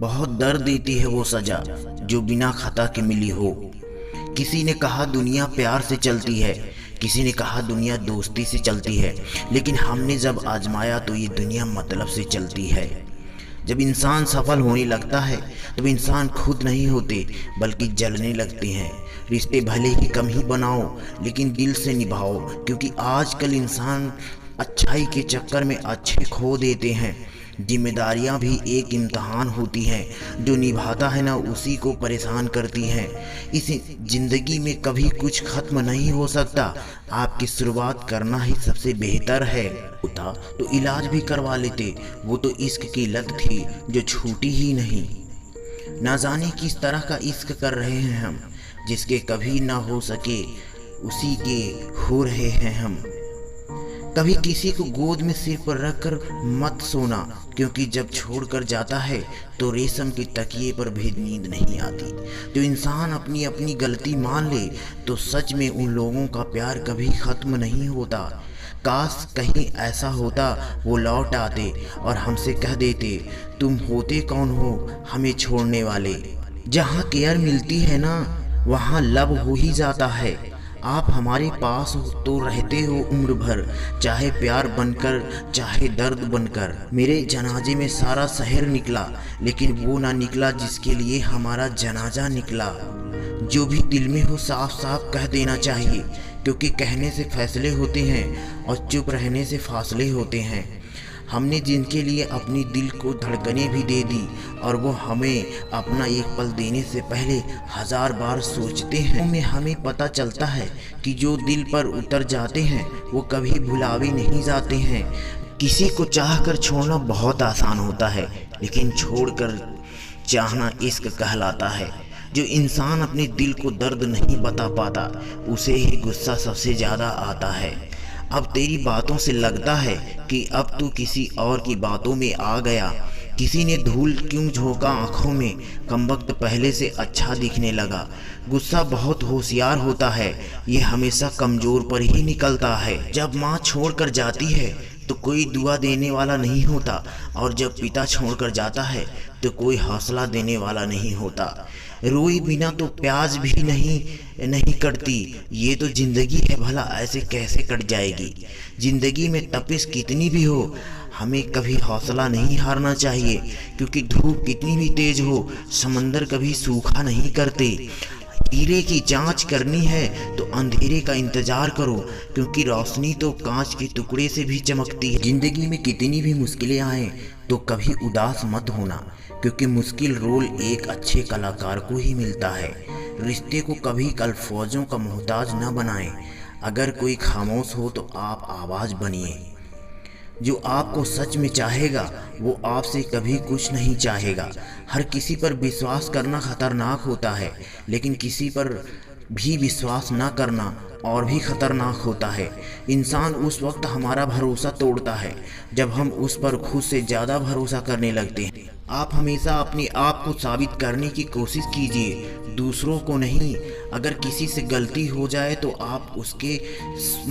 बहुत दर्द देती है वो सजा जो बिना खता के मिली हो। किसी ने कहा दुनिया प्यार से चलती है, किसी ने कहा दुनिया दोस्ती से चलती है, लेकिन हमने जब आजमाया तो ये दुनिया मतलब से चलती है। जब इंसान सफल होने लगता है तब इंसान खुद नहीं होते बल्कि जलने लगते हैं। रिश्ते भले ही कम ही बनाओ लेकिन दिल से निभाओ, क्योंकि आजकल इंसान अच्छाई के चक्कर में अच्छे खो देते हैं। जिम्मेदारियां भी एक इम्तहान होती हैं, जो निभाता है ना उसी को परेशान करती हैं। इस ज़िंदगी में कभी कुछ ख़त्म नहीं हो सकता, आपकी शुरुआत करना ही सबसे बेहतर है। होता तो इलाज भी करवा लेते, वो तो इश्क की लत थी जो छूटी ही नहीं। ना जाने किस तरह का इश्क कर रहे हैं हम, जिसके कभी ना हो सके उसी के हो रहे हैं हम। कभी किसी को गोद में सिर पर रखकर मत सोना, क्योंकि जब छोड़कर जाता है तो रेशम के तकिए पर भी नींद नहीं आती। जो इंसान अपनी अपनी गलती मान ले तो सच में उन लोगों का प्यार कभी ख़त्म नहीं होता। काश कहीं ऐसा होता वो लौट आते और हमसे कह देते, तुम होते कौन हो हमें छोड़ने वाले। जहाँ केयर मिलती है ना वहाँ लव हो ही जाता है। आप हमारे पास हो तो रहते हो उम्र भर, चाहे प्यार बनकर चाहे दर्द बनकर। मेरे जनाजे में सारा शहर निकला, लेकिन वो ना निकला जिसके लिए हमारा जनाजा निकला। जो भी दिल में हो साफ साफ कह देना चाहिए, क्योंकि कहने से फैसले होते हैं और चुप रहने से फासले होते हैं। हमने जिनके लिए अपनी दिल को धड़कनें भी दे दी और वो हमें अपना एक पल देने से पहले 1000 बार सोचते हैं। हमें पता चलता है कि जो दिल पर उतर जाते हैं वो कभी भुलावे नहीं जाते हैं। किसी को चाह कर छोड़ना बहुत आसान होता है, लेकिन छोड़कर चाहना इश्क कहलाता है। जो इंसान अपने दिल को दर्द नहीं बता पाता उसे ही गुस्सा सबसे ज़्यादा आता है। अब तेरी बातों से लगता है कि अब तू किसी और की बातों में आ गया। किसी ने धूल क्यों झोंका आंखों में, कमबख्त पहले से अच्छा दिखने लगा। गुस्सा बहुत होशियार होता है, ये हमेशा कमज़ोर पर ही निकलता है। जब माँ छोड़कर जाती है तो कोई दुआ देने वाला नहीं होता, और जब पिता छोड़कर जाता है तो कोई हौसला देने वाला नहीं होता। रोई बिना तो प्याज भी नहीं कटती। ये तो ज़िंदगी है, भला ऐसे कैसे कट जाएगी। ज़िंदगी में तपिश कितनी भी हो हमें कभी हौसला नहीं हारना चाहिए, क्योंकि धूप कितनी भी तेज हो समंदर कभी सूखा नहीं करते। हीरे की जांच करनी है तो अंधेरे का इंतजार करो, क्योंकि रोशनी तो कांच के टुकड़े से भी चमकती है। जिंदगी में कितनी भी मुश्किलें आए तो कभी उदास मत होना, क्योंकि मुश्किल रोल एक अच्छे कलाकार को ही मिलता है। रिश्ते को कभी अल्फाजों का मोहताज न बनाएं। अगर कोई खामोश हो तो आप आवाज़ बनिए। जो आपको सच में चाहेगा वो आपसे कभी कुछ नहीं चाहेगा। हर किसी पर विश्वास करना खतरनाक होता है, लेकिन किसी पर भी विश्वास ना करना और भी खतरनाक होता है। इंसान उस वक्त हमारा भरोसा तोड़ता है जब हम उस पर खुद से ज़्यादा भरोसा करने लगते हैं। आप हमेशा अपने आप को साबित करने की कोशिश कीजिए, दूसरों को नहीं। अगर किसी से गलती हो जाए तो आप उसके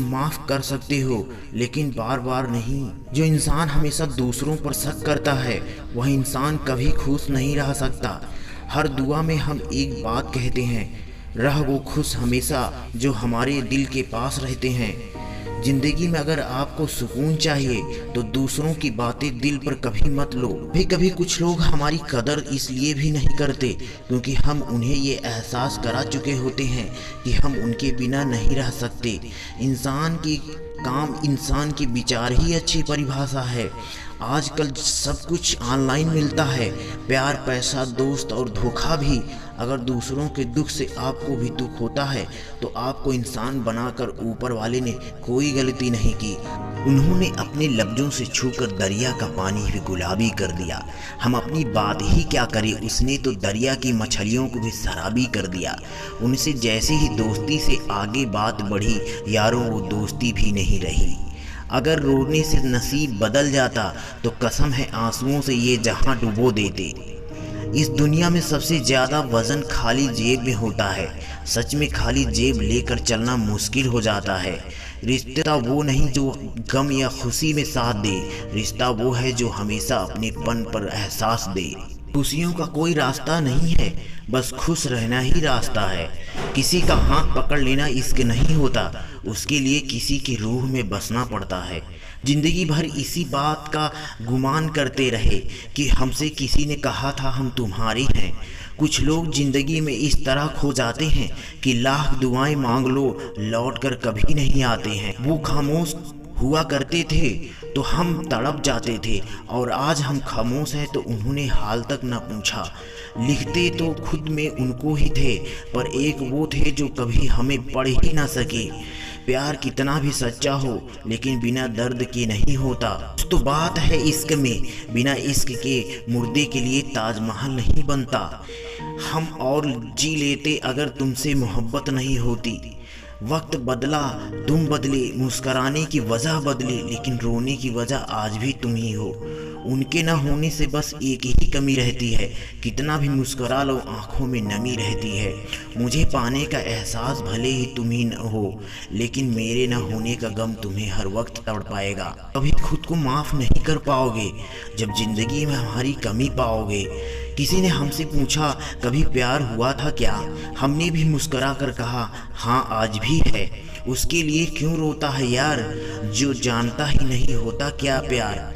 माफ़ कर सकते हो, लेकिन बार बार नहीं। जो इंसान हमेशा दूसरों पर शक करता है वह इंसान कभी खुश नहीं रह सकता। हर दुआ में हम एक बात कहते हैं, रह वो खुश हमेशा जो हमारे दिल के पास रहते हैं। जिंदगी में अगर आपको सुकून चाहिए तो दूसरों की बातें दिल पर कभी मत लो। कभी कुछ लोग हमारी कदर इसलिए भी नहीं करते क्योंकि हम उन्हें ये एहसास करा चुके होते हैं कि हम उनके बिना नहीं रह सकते। इंसान के काम इंसान के विचार ही अच्छी परिभाषा है। आजकल सब कुछ ऑनलाइन मिलता है, प्यार, पैसा, दोस्त और धोखा भी। अगर दूसरों के दुख से आपको भी दुख होता है तो आपको इंसान बनाकर ऊपर वाले ने कोई गलती नहीं की। उन्होंने अपने लफ्ज़ों से छूकर दरिया का पानी भी गुलाबी कर दिया। हम अपनी बात ही क्या करें, उसने तो दरिया की मछलियों को भी शराबी कर दिया। उनसे जैसे ही दोस्ती से आगे बात बढ़ी, यारों वो दोस्ती भी नहीं रही। अगर रोने से नसीब बदल जाता तो कसम है आंसुओं से ये जहां डुबो देते। इस दुनिया में सबसे ज़्यादा वज़न खाली जेब में होता है। सच में खाली जेब लेकर चलना मुश्किल हो जाता है। रिश्ता वो नहीं जो गम या खुशी में साथ दे, रिश्ता वो है जो हमेशा अपनेपन पर एहसास दे। खुशियों का कोई रास्ता नहीं है, बस खुश रहना ही रास्ता है। किसी का हाथ पकड़ लेना इश्क नहीं होता, उसके लिए किसी की रूह में बसना पड़ता है। जिंदगी भर इसी बात का गुमान करते रहे कि हमसे किसी ने कहा था हम तुम्हारे हैं। कुछ लोग जिंदगी में इस तरह खो जाते हैं कि लाख दुआएं मांग लो, लौट कर कभी नहीं आते हैं। वो खामोश हुआ करते थे तो हम तड़प जाते थे, और आज हम खामोश हैं तो उन्होंने हाल तक न पूछा। लिखते तो खुद में उनको ही थे, पर एक वो थे जो कभी हमें पढ़ ही ना सके। प्यार कितना भी सच्चा हो लेकिन बिना दर्द के नहीं होता। तो बात है इश्क में, बिना इश्क के मुर्दे के लिए ताजमहल नहीं बनता। हम और जी लेते अगर तुमसे मोहब्बत नहीं होती। वक्त बदला, तुम बदले, मुस्कराने की वजह बदली, लेकिन रोने की वजह आज भी तुम ही हो। उनके न होने से बस एक ही कमी रहती है, कितना भी मुस्करा लो आंखों में नमी रहती है। मुझे पाने का एहसास भले ही तुम ही न हो, लेकिन मेरे न होने का गम तुम्हें हर वक्त तड़पाएगा। कभी खुद को माफ़ नहीं कर पाओगे जब जिंदगी में हमारी कमी पाओगे। किसी ने हमसे पूछा कभी प्यार हुआ था क्या? हमने भी मुस्करा कर कहा हाँ आज भी है। उसके लिए क्यों रोता है यार, जो जानता ही नहीं होता क्या प्यार।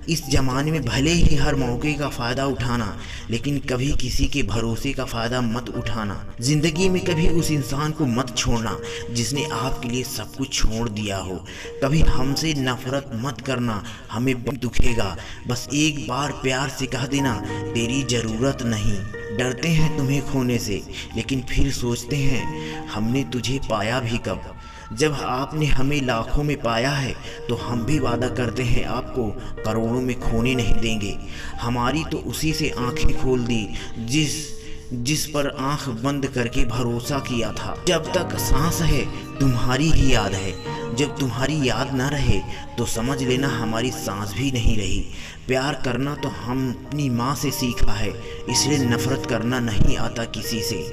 इस ज़माने में भले ही हर मौके का फ़ायदा उठाना, लेकिन कभी किसी के भरोसे का फ़ायदा मत उठाना। ज़िंदगी में कभी उस इंसान को मत छोड़ना जिसने आपके लिए सब कुछ छोड़ दिया हो। कभी हमसे नफ़रत मत करना, हमें बहुत दुखेगा। बस एक बार प्यार से कह देना तेरी ज़रूरत नहीं। डरते हैं तुम्हें खोने से, लेकिन फिर सोचते हैं हमने तुझे पाया भी कब। जब आपने हमें लाखों में पाया है तो हम भी वादा करते हैं आपको करोड़ों में खोने नहीं देंगे। हमारी तो उसी से आंखें खोल दी जिस पर आंख बंद करके भरोसा किया था। जब तक सांस है तुम्हारी ही याद है, जब तुम्हारी याद ना रहे तो समझ लेना हमारी सांस भी नहीं रही। प्यार करना तो हम अपनी माँ से सीखा है, इसलिए नफरत करना नहीं आता किसी से।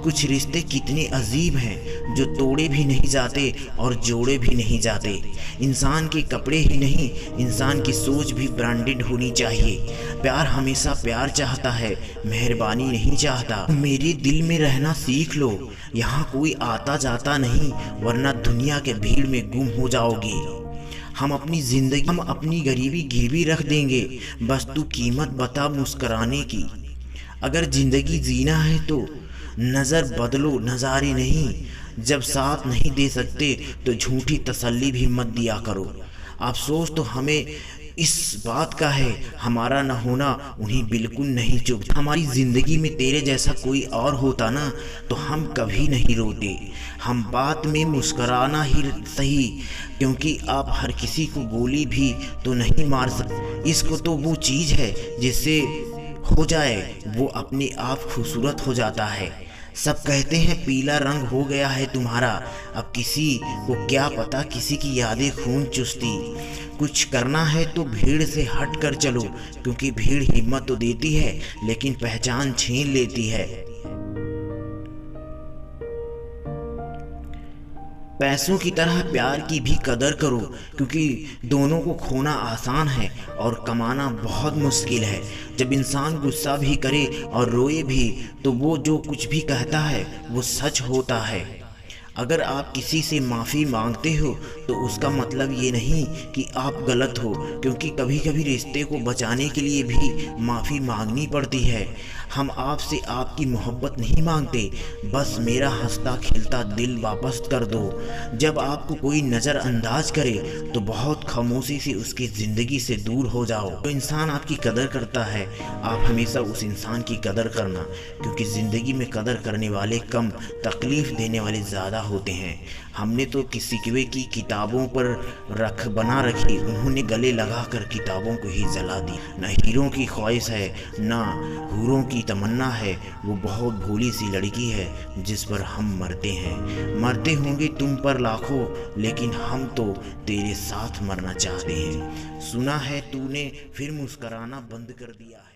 कुछ रिश्ते कितने अजीब हैं जो तोड़े भी नहीं जाते और जोड़े भी नहीं जाते। इंसान के कपड़े ही नहीं, इंसान की सोच भी ब्रांडेड होनी चाहिए। प्यार हमेशा प्यार चाहता है, मेहरबानी नहीं चाहता। मेरे दिल में रहना सीख लो, यहाँ कोई आता जाता नहीं, वरना दुनिया के भीड़ में गुम हो जाओगे। हम अपनी गरीबी गिरवी रख देंगे, बस तू कीमत बता मुस्कुराने की। अगर जिंदगी जीना है तो नज़र बदलो, नज़ारे नहीं। जब साथ नहीं दे सकते तो झूठी तसल्ली भी मत दिया करो। अफसोस तो हमें इस बात का है, हमारा न होना उन्हें बिल्कुल नहीं चुभता। हमारी ज़िंदगी में तेरे जैसा कोई और होता ना तो हम कभी नहीं रोते। हम बात में मुस्कराना ही सही, क्योंकि आप हर किसी को गोली भी तो नहीं मार सकते। इश्क तो वो चीज़ है जिससे हो जाए वो अपने आप खूबसूरत हो जाता है। सब कहते हैं पीला रंग हो गया है तुम्हारा, अब किसी को क्या पता किसी की यादें खून चुसती। कुछ करना है तो भीड़ से हट कर चलो, क्योंकि भीड़ हिम्मत तो देती है लेकिन पहचान छीन लेती है। पैसों की तरह प्यार की भी कदर करो, क्योंकि दोनों को खोना आसान है और कमाना बहुत मुश्किल है। जब इंसान गुस्सा भी करे और रोए भी तो वो जो कुछ भी कहता है वो सच होता है। अगर आप किसी से माफ़ी मांगते हो तो उसका मतलब ये नहीं कि आप गलत हो, क्योंकि कभी कभी रिश्ते को बचाने के लिए भी माफ़ी मांगनी पड़ती है। हम आपसे आपकी मोहब्बत नहीं मांगते, बस मेरा हंसता खिलता दिल वापस कर दो। जब आपको कोई नज़रअंदाज करे तो बहुत खामोशी से उसकी ज़िंदगी से दूर हो जाओ। तो इंसान आपकी कदर करता है, आप हमेशा उस इंसान की कदर करना, क्योंकि ज़िंदगी में कदर करने वाले कम, तकलीफ़ देने वाले ज़्यादा होते हैं। हमने तो सिकवे की किताबों पर बना रखी, उन्होंने गले लगाकर किताबों को ही जला दी। न हीरों की ख्वाहिश है न हूरों की तमन्ना है, वो बहुत भोली सी लड़की है जिस पर हम मरते हैं। मरते होंगे तुम पर लाखों, लेकिन हम तो तेरे साथ मरना चाहते हैं। सुना है तूने फिर मुस्कराना बंद कर दिया है।